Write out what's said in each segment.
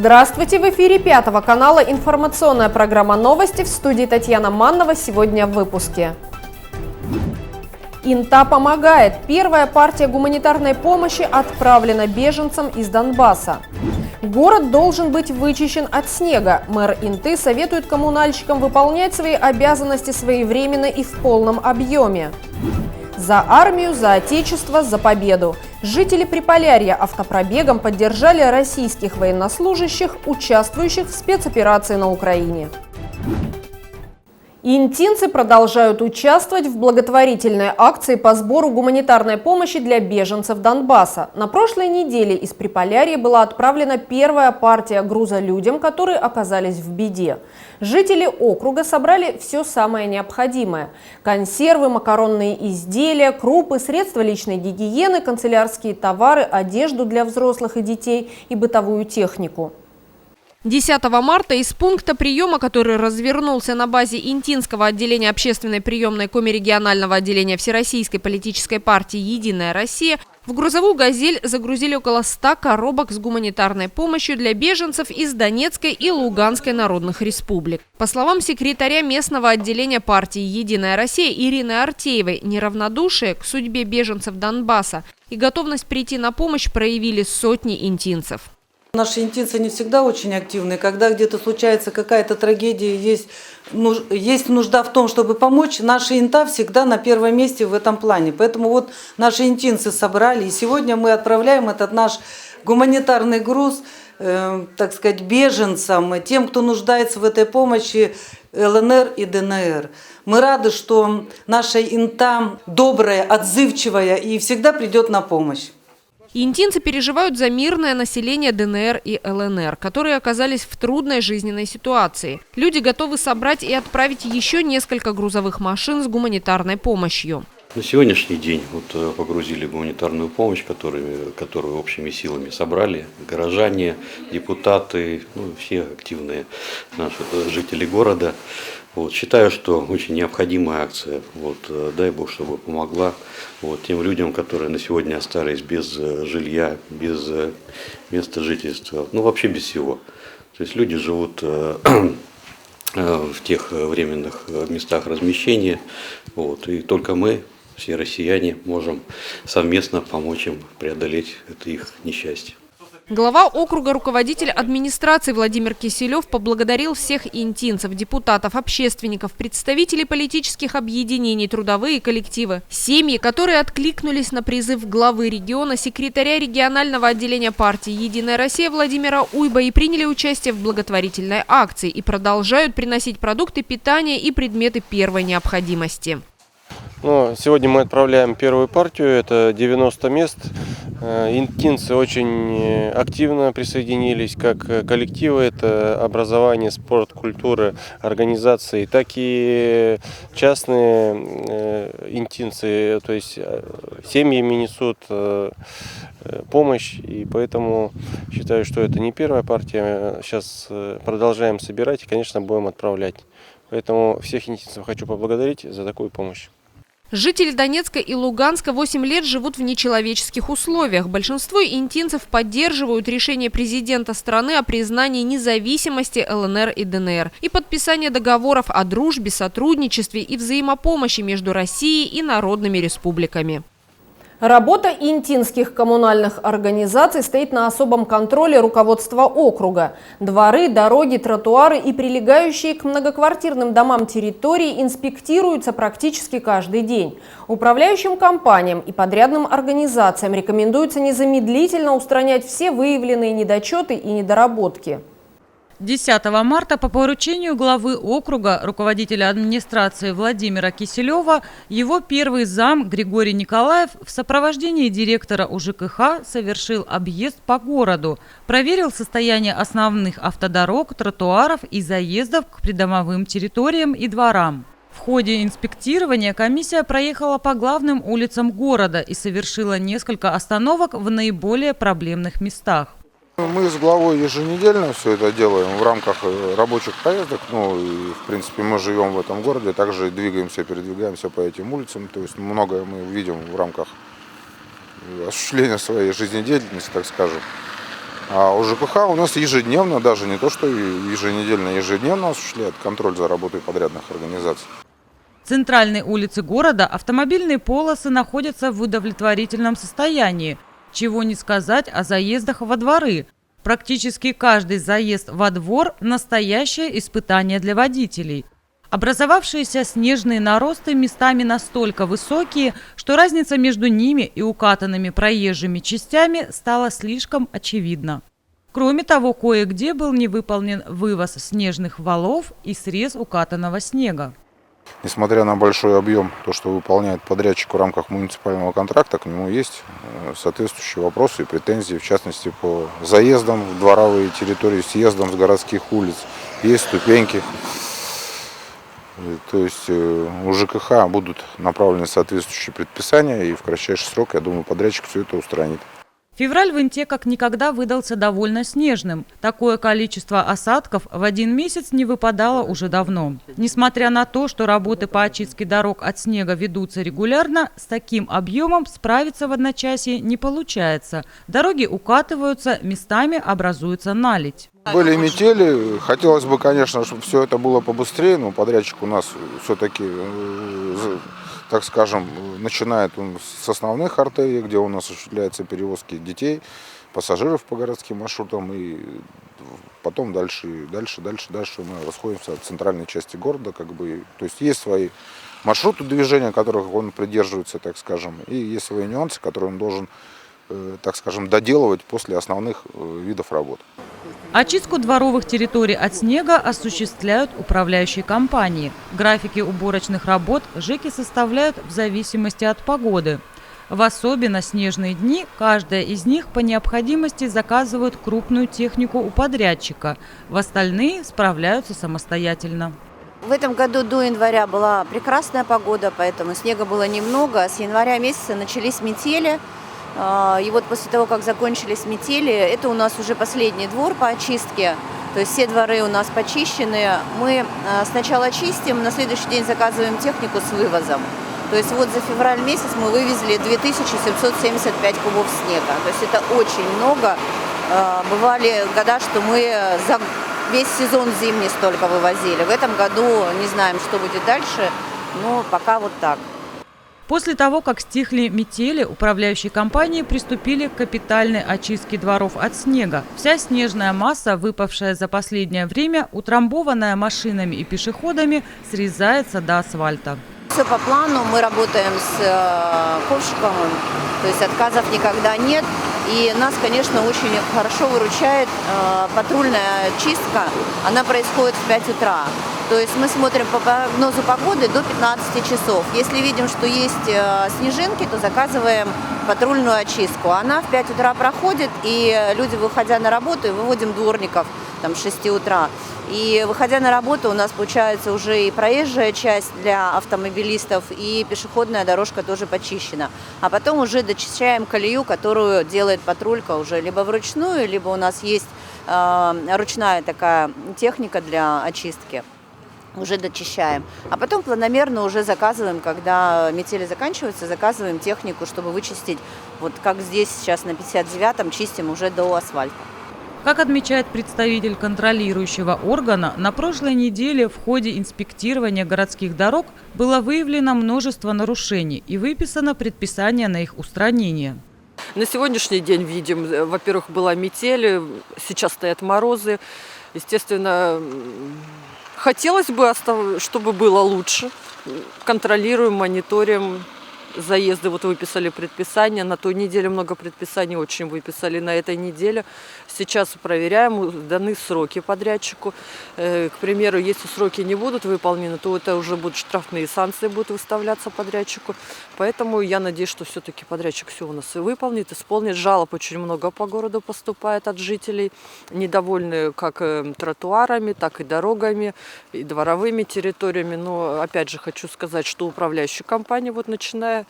Здравствуйте! В эфире Пятого канала информационная программа «Новости». В студии Татьяна Маннова. Сегодня в выпуске. Инта помогает. Первая партия гуманитарной помощи отправлена беженцам из Донбасса. Город должен быть вычищен от снега. Мэр Инты советует коммунальщикам выполнять свои обязанности своевременно и в полном объеме. За армию, за отечество, за победу. Жители Приполярья автопробегом поддержали российских военнослужащих, участвующих в спецоперации на Украине. Интинцы продолжают участвовать в благотворительной акции по сбору гуманитарной помощи для беженцев Донбасса. На прошлой неделе из Приполярья была отправлена первая партия груза людям, которые оказались в беде. Жители округа собрали все самое необходимое – консервы, макаронные изделия, крупы, средства личной гигиены, канцелярские товары, одежду для взрослых и детей и бытовую технику. 10 марта из пункта приема, который развернулся на базе Интинского отделения общественной приемной коммерегионального отделения Всероссийской политической партии «Единая Россия», в грузовую «Газель» загрузили около 100 коробок с гуманитарной помощью для беженцев из Донецкой и Луганской народных республик. По словам секретаря местного отделения партии «Единая Россия» Ирины Артеевой, неравнодушие к судьбе беженцев Донбасса и готовность прийти на помощь проявили сотни интинцев. Наши интинцы не всегда очень активны. Когда где-то случается какая-то трагедия, есть нужда в том, чтобы помочь, наши инта всегда на первом месте в этом плане. Поэтому вот наши интинцы собрали, и сегодня мы отправляем этот наш гуманитарный груз, так сказать, беженцам, тем, кто нуждается в этой помощи, ЛНР и ДНР. Мы рады, что наша инта добрая, отзывчивая и всегда придет на помощь. Интинцы переживают за мирное население ДНР и ЛНР, которые оказались в трудной жизненной ситуации. Люди готовы собрать и отправить еще несколько грузовых машин с гуманитарной помощью. На сегодняшний день погрузили гуманитарную помощь, которую общими силами собрали горожане, депутаты, все активные наши жители города. Считаю, что очень необходимая акция. Дай Бог, чтобы помогла тем людям, которые на сегодня остались без жилья, без места жительства, вообще без всего. То есть люди живут в тех временных местах размещения, и только мы, все россияне, можем совместно помочь им преодолеть это их несчастье. Глава округа, руководитель администрации Владимир Киселев поблагодарил всех интинцев, депутатов, общественников, представителей политических объединений, трудовые коллективы, семьи, которые откликнулись на призыв главы региона, секретаря регионального отделения партии «Единая Россия» Владимира Уйба и приняли участие в благотворительной акции и продолжают приносить продукты питания и предметы первой необходимости. Сегодня мы отправляем первую партию, это 90 мест. Интинцы очень активно присоединились, как коллективы, это образование, спорт, культура, организации, так и частные интинцы, то есть семьями несут помощь, и поэтому считаю, что это не первая партия, сейчас продолжаем собирать и, конечно, будем отправлять. Поэтому всех интинцев хочу поблагодарить за такую помощь. Жители Донецка и Луганска 8 лет живут в нечеловеческих условиях. Большинство интинцев поддерживают решение президента страны о признании независимости ЛНР и ДНР и подписание договоров о дружбе, сотрудничестве и взаимопомощи между Россией и народными республиками. Работа интинских коммунальных организаций стоит на особом контроле руководства округа. Дворы, дороги, тротуары и прилегающие к многоквартирным домам территории инспектируются практически каждый день. Управляющим компаниям и подрядным организациям рекомендуется незамедлительно устранять все выявленные недочеты и недоработки. 10 марта по поручению главы округа, руководителя администрации Владимира Киселева, его первый зам Григорий Николаев в сопровождении директора УЖКХ совершил объезд по городу, проверил состояние основных автодорог, тротуаров и заездов к придомовым территориям и дворам. В ходе инспектирования комиссия проехала по главным улицам города и совершила несколько остановок в наиболее проблемных местах. Мы с главой еженедельно все это делаем в рамках рабочих поездок. И, в принципе, мы живем в этом городе, также двигаемся, передвигаемся по этим улицам. То есть многое мы видим в рамках осуществления своей жизнедеятельности, так скажем. А у ЖКХ у нас ежедневно, даже не то что еженедельно, ежедневно осуществляет контроль за работой подрядных организаций. В центральной улице города автомобильные полосы находятся в удовлетворительном состоянии. Чего не сказать о заездах во дворы. Практически каждый заезд во двор – настоящее испытание для водителей. Образовавшиеся снежные наросты местами настолько высокие, что разница между ними и укатанными проезжими частями стала слишком очевидна. Кроме того, кое-где был не выполнен вывоз снежных валов и срез укатанного снега. Несмотря на большой объем, то, что выполняет подрядчик в рамках муниципального контракта, к нему есть соответствующие вопросы и претензии, в частности, по заездам в дворовые территории, съездам с городских улиц. Есть ступеньки. То есть у ЖКХ будут направлены соответствующие предписания, и в кратчайший срок, я думаю, подрядчик все это устранит. Февраль в Инте как никогда выдался довольно снежным. Такое количество осадков в один месяц не выпадало уже давно. Несмотря на то, что работы по очистке дорог от снега ведутся регулярно, с таким объемом справиться в одночасье не получается. Дороги укатываются, местами образуется наледь. Были метели, хотелось бы, конечно, чтобы все это было побыстрее, но подрядчик у нас все-таки, так скажем, начинает он с основных артерий, где у нас осуществляются перевозки детей, пассажиров по городским маршрутам, и потом дальше мы расходимся от центральной части города, как бы, то есть есть свои маршруты движения, которых он придерживается, так скажем, и есть свои нюансы, которые он должен, так скажем, доделывать после основных видов работ. Очистку дворовых территорий от снега осуществляют управляющие компании. Графики уборочных работ ЖЭКи составляют в зависимости от погоды. В особенно снежные дни каждая из них по необходимости заказывает крупную технику у подрядчика. В остальные справляются самостоятельно. В этом году до января была прекрасная погода, поэтому снега было немного. С января месяца начались метели. И вот после того, как закончились метели, это у нас уже последний двор по очистке. То есть все дворы у нас почищены. Мы сначала чистим, на следующий день заказываем технику с вывозом. То есть вот за февраль месяц мы вывезли 2775 кубов снега. То есть это очень много. Бывали года, что мы за весь сезон зимний столько вывозили. В этом году не знаем, что будет дальше, но пока вот так. После того, как стихли метели, управляющие компании приступили к капитальной очистке дворов от снега. Вся снежная масса, выпавшая за последнее время, утрамбованная машинами и пешеходами, срезается до асфальта. Все по плану, мы работаем с Ковшиковым, то есть отказов никогда нет. И нас, конечно, очень хорошо выручает патрульная чистка, она происходит в 5 утра. То есть мы смотрим по прогнозу погоды до 15 часов. Если видим, что есть снежинки, то заказываем патрульную очистку. Она в 5 утра проходит, и люди, выходя на работу, и выводим дворников там, с 6 утра. И выходя на работу, у нас получается уже и проезжая часть для автомобилистов, и пешеходная дорожка тоже почищена. А потом уже дочищаем колею, которую делает патрулька уже либо вручную, либо у нас есть ручная такая техника для очистки. Уже дочищаем. А потом планомерно уже заказываем, когда метели заканчиваются, заказываем технику, чтобы вычистить. Вот как здесь сейчас на 59-м чистим уже до асфальта. Как отмечает представитель контролирующего органа, на прошлой неделе в ходе инспектирования городских дорог было выявлено множество нарушений и выписано предписание на их устранение. На сегодняшний день видим, во-первых, была метель, сейчас стоят морозы. Естественно, хотелось бы, чтобы было лучше. Контролируем, мониторим заезды. Вот выписали предписание. На той неделе много предписаний очень выписали. На этой неделе сейчас проверяем, даны сроки подрядчику. К примеру, если сроки не будут выполнены, то это уже будут штрафные санкции будут выставляться подрядчику. Поэтому я надеюсь, что все-таки подрядчик все у нас и выполнит, исполнит. Жалоб очень много по городу поступает от жителей. Недовольны как тротуарами, так и дорогами, и дворовыми территориями. Но опять же хочу сказать, что управляющие компании, вот начиная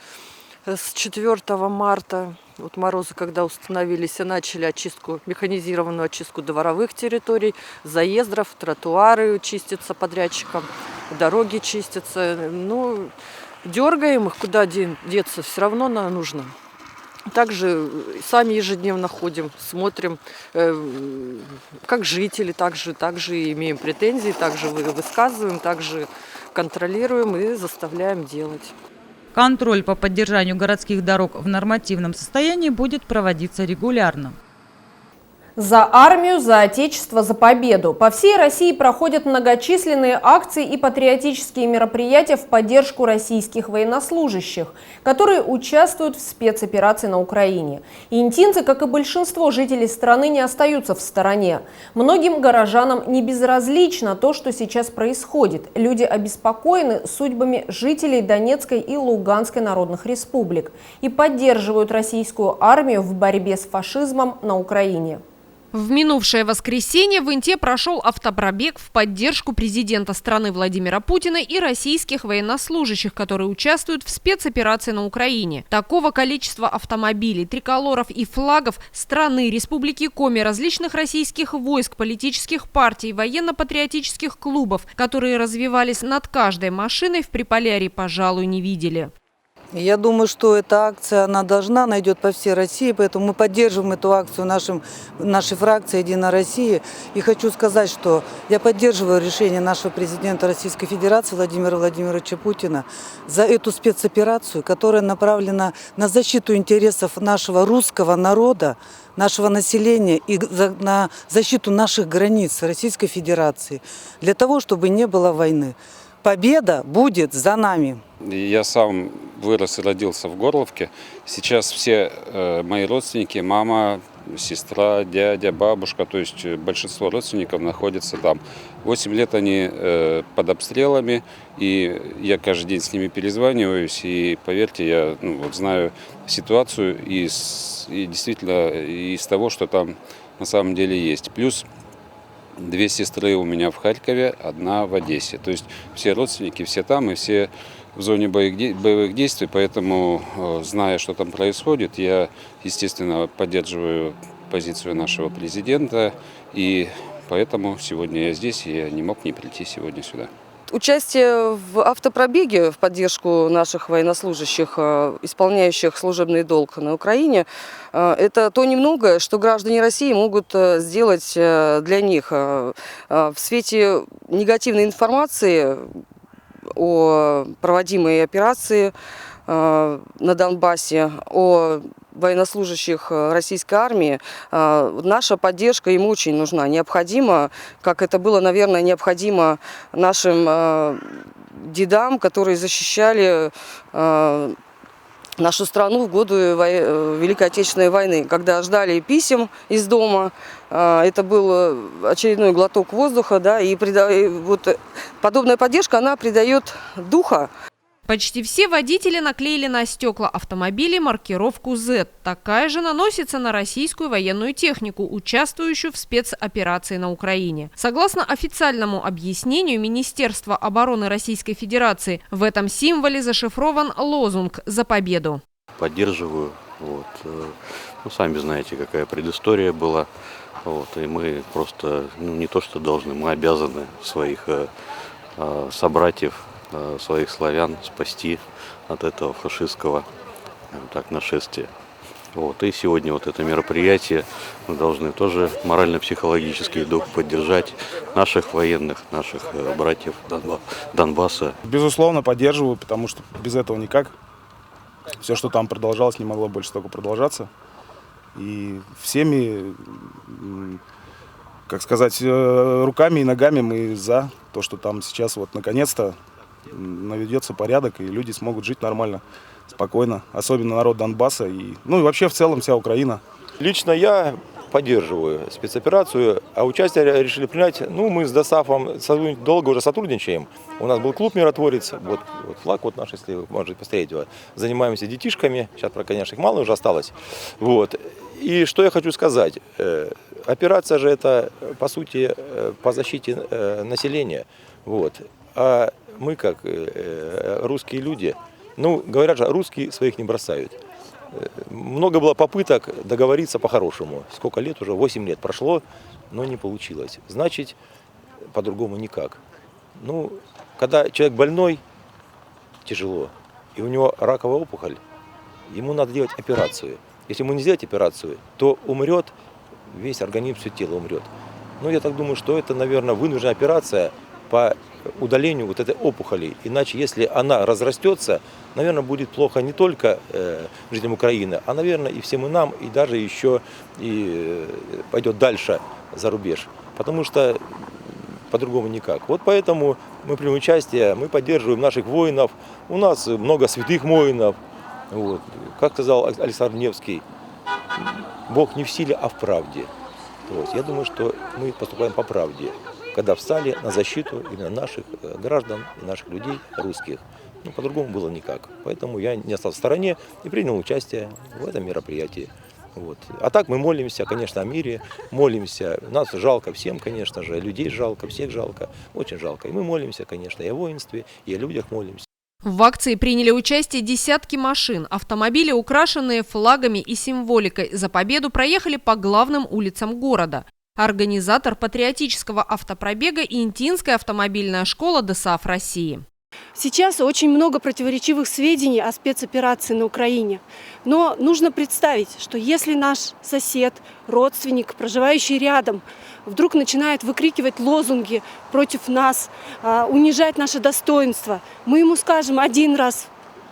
с 4 марта, вот морозы, когда установились, и начали очистку, механизированную очистку дворовых территорий, заездов, тротуары чистятся подрядчиком, дороги чистятся. Ну, дергаем их, куда деться, все равно нам нужно. Также сами ежедневно ходим, смотрим, как жители, также имеем претензии, также высказываем, также контролируем и заставляем делать. Контроль по поддержанию городских дорог в нормативном состоянии будет проводиться регулярно. За армию, за отечество, за победу. По всей России проходят многочисленные акции и патриотические мероприятия в поддержку российских военнослужащих, которые участвуют в спецоперации на Украине. И интинцы, как и большинство жителей страны, не остаются в стороне. Многим горожанам не безразлично то, что сейчас происходит. Люди обеспокоены судьбами жителей Донецкой и Луганской народных республик и поддерживают российскую армию в борьбе с фашизмом на Украине. В минувшее воскресенье в Инте прошел автопробег в поддержку президента страны Владимира Путина и российских военнослужащих, которые участвуют в спецоперации на Украине. Такого количества автомобилей, триколоров и флагов страны, республики Коми, различных российских войск, политических партий, военно-патриотических клубов, которые развивались над каждой машиной в Приполярье, пожалуй, не видели. Я думаю, что эта акция, она идет по всей России, поэтому мы поддерживаем эту акцию нашей фракции «Единая Россия». И хочу сказать, что я поддерживаю решение нашего президента Российской Федерации Владимира Владимировича Путина за эту спецоперацию, которая направлена на защиту интересов нашего русского народа, нашего населения и на защиту наших границ Российской Федерации, для того, чтобы не было войны. Победа будет за нами. Я сам вырос и родился в Горловке. Сейчас все мои родственники, мама, сестра, дядя, бабушка, то есть большинство родственников находятся там. 8 лет они под обстрелами, и я каждый день с ними перезваниваюсь. И поверьте, я знаю ситуацию и действительно из того, что там на самом деле есть. Плюс 2 сестры у меня в Харькове, 1 в Одессе. То есть все родственники, все там и все в зоне боевых действий. Поэтому, зная, что там происходит, я, естественно, поддерживаю позицию нашего президента. И поэтому сегодня я здесь, и я не мог не прийти сегодня сюда. Участие в автопробеге в поддержку наших военнослужащих, исполняющих служебный долг на Украине, это то немногое, что граждане России могут сделать для них. В свете негативной информации о проводимой операции на Донбассе, о военнослужащих российской армии, наша поддержка им очень нужна, необходима, как это было, наверное, необходимо нашим дедам, которые защищали нашу страну в годы Великой Отечественной войны, когда ждали писем из дома. Это был очередной глоток воздуха, да, и вот подобная поддержка, она придает духа. Почти все водители наклеили на стекла автомобилей маркировку Z. Такая же наносится на российскую военную технику, участвующую в спецоперации на Украине. Согласно официальному объяснению Министерства обороны Российской Федерации, в этом символе зашифрован лозунг «За победу». Поддерживаю. Сами знаете, какая предыстория была. И мы просто не то что должны, мы обязаны своих собратьев, своих славян спасти от этого фашистского нашествия. И сегодня это мероприятие мы должны тоже морально-психологический дух поддержать наших военных, наших братьев Донбасса. Безусловно, поддерживаю, потому что без этого никак. Все, что там продолжалось, не могло больше столько продолжаться. И всеми, руками и ногами мы за то, что там сейчас наконец-то наведется порядок, и люди смогут жить нормально, спокойно. Особенно народ Донбасса и вообще в целом вся Украина. Лично я поддерживаю спецоперацию, а участие решили принять. Мы с ДОСААФом долго уже сотрудничаем. У нас был клуб «Миротворец», вот флаг наш, если вы можете посмотреть его. Занимаемся детишками, сейчас, конечно, их мало уже осталось. И что я хочу сказать, операция же это, по сути, по защите населения. А мы, как русские люди, говорят же, русские своих не бросают. Много было попыток договориться по-хорошему. Сколько лет уже? 8 лет прошло, но не получилось. Значит, по-другому никак. Когда человек больной, тяжело, и у него раковая опухоль, ему надо делать операцию. Если ему не сделать операцию, то умрет весь организм, все тело умрет. Но я так думаю, что это, наверное, вынужденная операция по удалению вот этой опухоли. Иначе, если она разрастется, наверное, будет плохо не только жителям Украины, а, наверное, и всем и нам, и даже еще и пойдет дальше за рубеж. Потому что по-другому никак. Вот поэтому мы примем участие, мы поддерживаем наших воинов. У нас много святых воинов. Вот. Как сказал Александр Невский, Бог не в силе, а в правде. Вот. Я думаю, что мы поступаем по правде, когда встали на защиту именно наших граждан и наших людей, русских. Ну, по-другому было никак. Поэтому я не остался в стороне и принял участие в этом мероприятии. Вот. А так мы молимся, конечно, о мире, молимся. Нас жалко всем, конечно же, людей жалко, всех жалко, очень жалко. И мы молимся, конечно, и о воинстве, и о людях молимся. В акции приняли участие десятки машин. Автомобили, украшенные флагами и символикой «За победу», проехали по главным улицам города. Организатор патриотического автопробега Интинская автомобильная школа ДСАФ России. Сейчас очень много противоречивых сведений о спецоперации на Украине. Но нужно представить, что если наш сосед, родственник, проживающий рядом, вдруг начинает выкрикивать лозунги против нас, унижать наше достоинство, мы ему скажем один раз: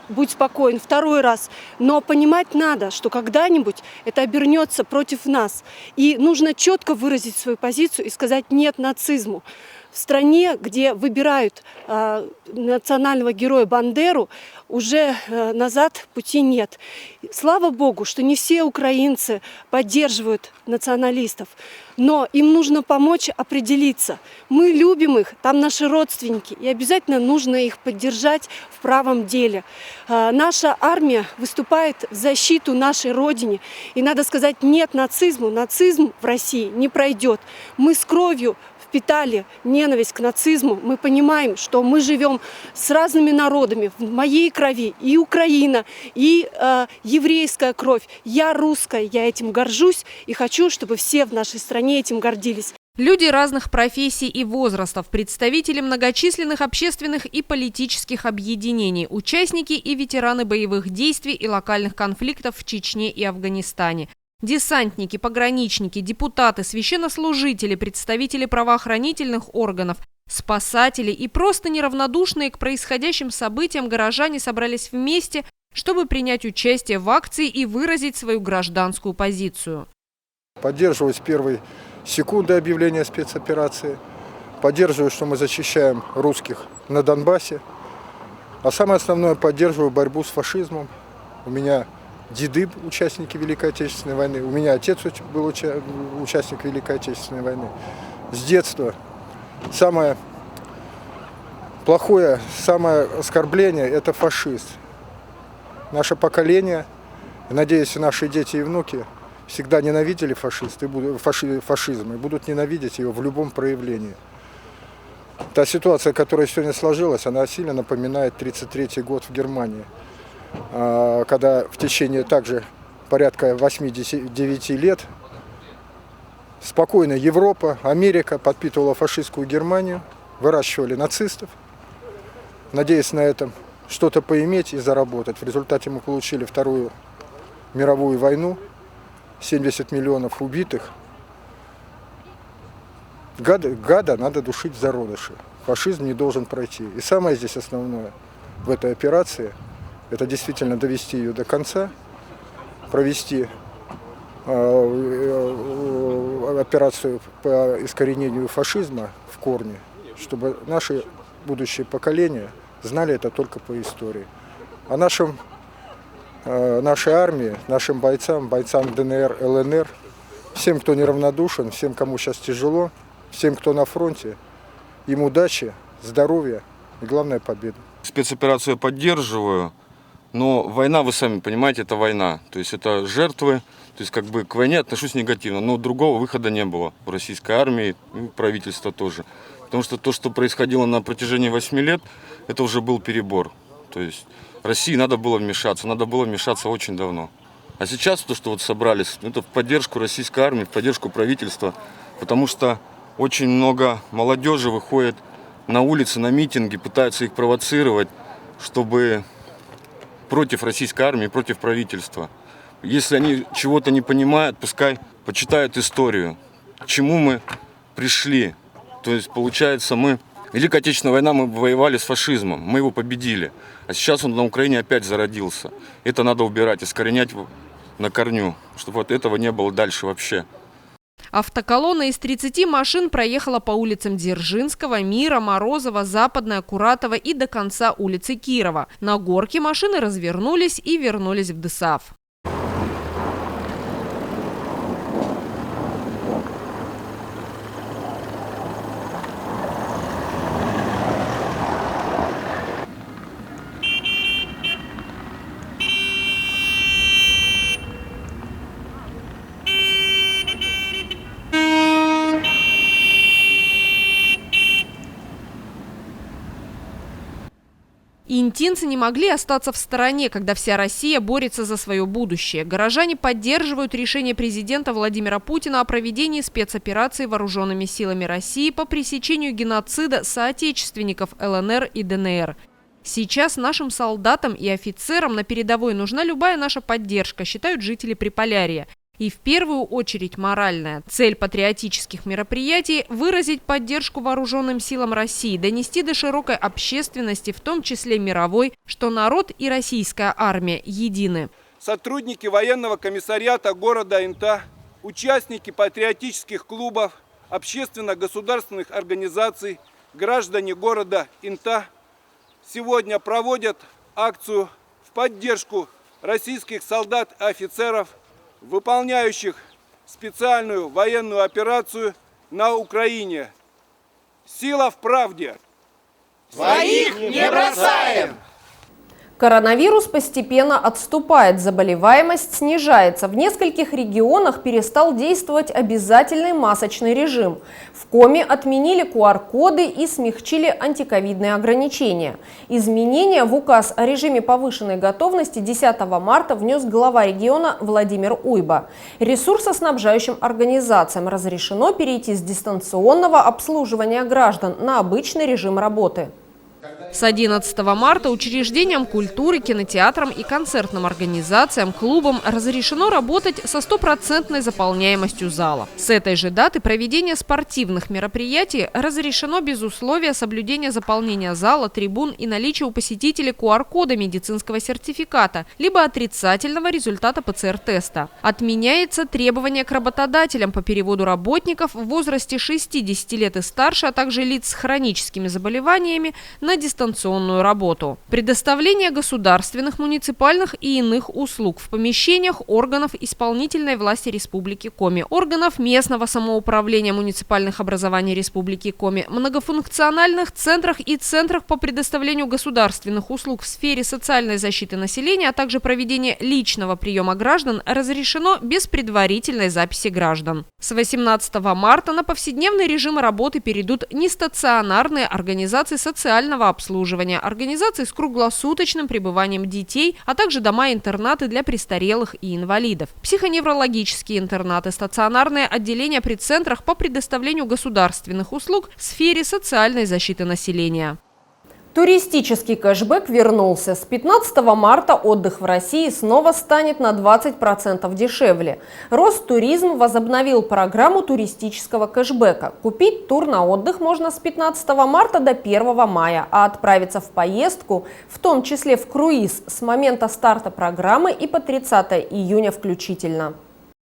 будь спокоен, второй раз. Но понимать надо, что когда-нибудь это обернется против нас. И нужно четко выразить свою позицию и сказать «нет» нацизму. В стране, где выбирают национального героя Бандеру, уже назад пути нет. Слава Богу, что не все украинцы поддерживают националистов, но им нужно помочь определиться. Мы любим их, там наши родственники, и обязательно нужно их поддержать в правом деле. Наша армия выступает в защиту нашей Родине, и надо сказать «нет» нацизму. Нацизм в России не пройдет. Мы с кровью впитали ненависть к нацизму. Мы понимаем, что мы живем с разными народами. В моей крови и Украина, и еврейская кровь. Я русская, я этим горжусь и хочу, чтобы все в нашей стране этим гордились. Люди разных профессий и возрастов, представители многочисленных общественных и политических объединений, участники и ветераны боевых действий и локальных конфликтов в Чечне и Афганистане. Десантники, пограничники, депутаты, священнослужители, представители правоохранительных органов, спасатели и просто неравнодушные к происходящим событиям горожане собрались вместе, чтобы принять участие в акции и выразить свою гражданскую позицию. Поддерживаю с первой секунды объявления спецоперации. Поддерживаю, что мы защищаем русских на Донбассе. А самое основное, поддерживаю борьбу с фашизмом. У меня деды участники Великой Отечественной войны. У меня отец был участник Великой Отечественной войны. С детства самое плохое, самое оскорбление – это фашист. Наше поколение, надеюсь, наши дети и внуки всегда ненавидели фашизм и будут ненавидеть его в любом проявлении. Та ситуация, которая сегодня сложилась, она сильно напоминает 1933 год в Германии, когда в течение также порядка 8-9 лет спокойно Европа, Америка подпитывала фашистскую Германию, выращивали нацистов, надеясь на этом что-то поиметь и заработать. В результате мы получили Вторую мировую войну, 70 миллионов убитых. Гада надо душить в зародыше. Фашизм не должен пройти. И самое здесь основное в этой операции – это действительно довести ее до конца, провести операцию по искоренению фашизма в корне, чтобы наши будущие поколения знали это только по истории. А нашей армии, нашим бойцам ДНР, ЛНР, всем, кто неравнодушен, всем, кому сейчас тяжело, всем, кто на фронте, им удачи, здоровья и, главное, победы. Спецоперацию поддерживаю. Но война, вы сами понимаете, это война. То есть это жертвы. То есть как бы к войне отношусь негативно. Но другого выхода не было в российской армии, и правительства тоже. Потому что то, что происходило на протяжении 8 лет, это уже был перебор. То есть России надо было вмешаться очень давно. А сейчас то, что вот собрались, это в поддержку российской армии, в поддержку правительства. Потому что очень много молодежи выходит на улицы, на митинги, пытаются их провоцировать, чтобы против российской армии, против правительства. Если они чего-то не понимают, пускай почитают историю, к чему мы пришли. То есть, получается, Великая Отечественная война, мы воевали с фашизмом, мы его победили. А сейчас он на Украине опять зародился. Это надо убирать, искоренять на корню, чтобы вот этого не было дальше вообще. Автоколонна из 30 машин проехала по улицам Дзержинского, Мира, Морозова, Западная, Куратова и до конца улицы Кирова. На горке машины развернулись и вернулись в ДСАФ. Интинцы не могли остаться в стороне, когда вся Россия борется за свое будущее. Горожане поддерживают решение президента Владимира Путина о проведении спецоперации вооруженными силами России по пресечению геноцида соотечественников ЛНР и ДНР. Сейчас нашим солдатам и офицерам на передовой нужна любая наша поддержка, считают жители Приполярья. И в первую очередь моральная. Цель патриотических мероприятий – выразить поддержку вооруженным силам России, донести до широкой общественности, в том числе мировой, что народ и российская армия едины. Сотрудники военного комиссариата города Инта, участники патриотических клубов, общественно-государственных организаций, граждане города Инта сегодня проводят акцию в поддержку российских солдат и офицеров, выполняющих специальную военную операцию на Украине. Сила в правде. Своих не бросаем! Коронавирус постепенно отступает, заболеваемость снижается. В нескольких регионах перестал действовать обязательный масочный режим. В Коми отменили QR-коды и смягчили антиковидные ограничения. Изменения в указ о режиме повышенной готовности 10 марта внес глава региона Владимир Уйба. Ресурсоснабжающим организациям разрешено перейти с дистанционного обслуживания граждан на обычный режим работы. С 11 марта учреждениям культуры, кинотеатрам и концертным организациям, клубам разрешено работать со 100% заполняемостью зала. С этой же даты проведение спортивных мероприятий разрешено без условия соблюдения заполнения зала, трибун и наличия у посетителей QR-кода медицинского сертификата, либо отрицательного результата ПЦР-теста. Отменяется требование к работодателям по переводу работников в возрасте 60 лет и старше, а также лиц с хроническими заболеваниями на дистанционную работу. Предоставление государственных, муниципальных и иных услуг в помещениях органов исполнительной власти Республики Коми, органов местного самоуправления муниципальных образований Республики Коми, многофункциональных центрах и центрах по предоставлению государственных услуг в сфере социальной защиты населения, а также проведение личного приема граждан разрешено без предварительной записи граждан. С 18 марта на повседневный режим работы перейдут нестационарные организации социального обслуживания, организации с круглосуточным пребыванием детей, а также дома-интернаты для престарелых и инвалидов, психоневрологические интернаты, стационарные отделения при центрах по предоставлению государственных услуг в сфере социальной защиты населения. Туристический кэшбэк вернулся. С 15 марта отдых в России снова станет на 20% дешевле. Ростуризм возобновил программу туристического кэшбэка. Купить тур на отдых можно с 15 марта до 1 мая, а отправиться в поездку, в том числе в круиз, с момента старта программы и по 30 июня включительно.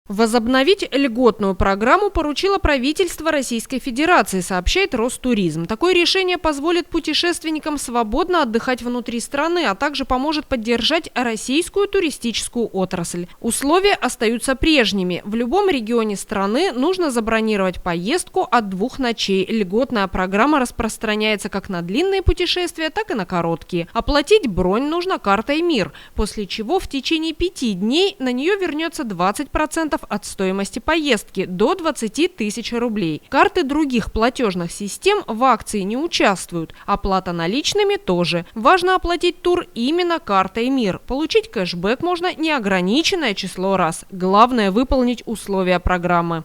Возобновить льготную программу поручило правительство Российской Федерации, сообщает Ростуризм. Такое решение позволит путешественникам свободно отдыхать внутри страны, а также поможет поддержать российскую туристическую отрасль. Условия остаются прежними. В любом регионе страны нужно забронировать поездку от 2 ночей. Льготная программа распространяется как на длинные путешествия, так и на короткие. Оплатить бронь нужно картой МИР, после чего в течение 5 дней на нее вернется 20% от стоимости поездки до 20 тысяч рублей. Карты других платежных систем в акции не участвуют. Оплата наличными тоже. Важно оплатить тур именно картой МИР. Получить кэшбэк можно неограниченное число раз. Главное – выполнить условия программы.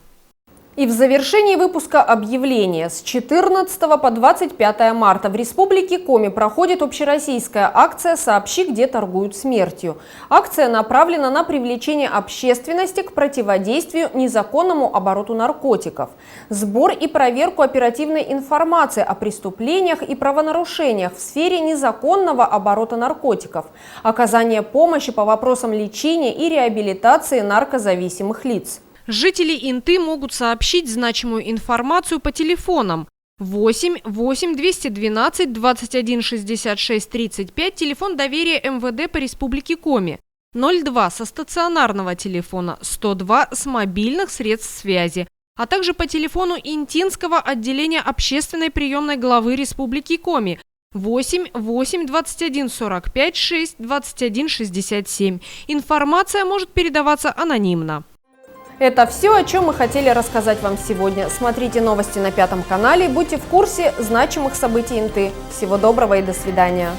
И в завершении выпуска объявления. С 14 по 25 марта в Республике Коми проходит общероссийская акция «Сообщи, где торгуют смертью». Акция направлена на привлечение общественности к противодействию незаконному обороту наркотиков, сбор и проверку оперативной информации о преступлениях и правонарушениях в сфере незаконного оборота наркотиков, оказание помощи по вопросам лечения и реабилитации наркозависимых лиц. Жители Инты могут сообщить значимую информацию по телефонам 8 212 21 66 35, телефон доверия МВД по Республике Коми, 02 со стационарного телефона, 102 с мобильных средств связи, а также по телефону Интинского отделения общественной приемной главы Республики Коми 8 21 45 6 21 67. Информация может передаваться анонимно. Это все, о чем мы хотели рассказать вам сегодня. Смотрите новости на 5 канале и будьте в курсе значимых событий Инты. Всего доброго и до свидания.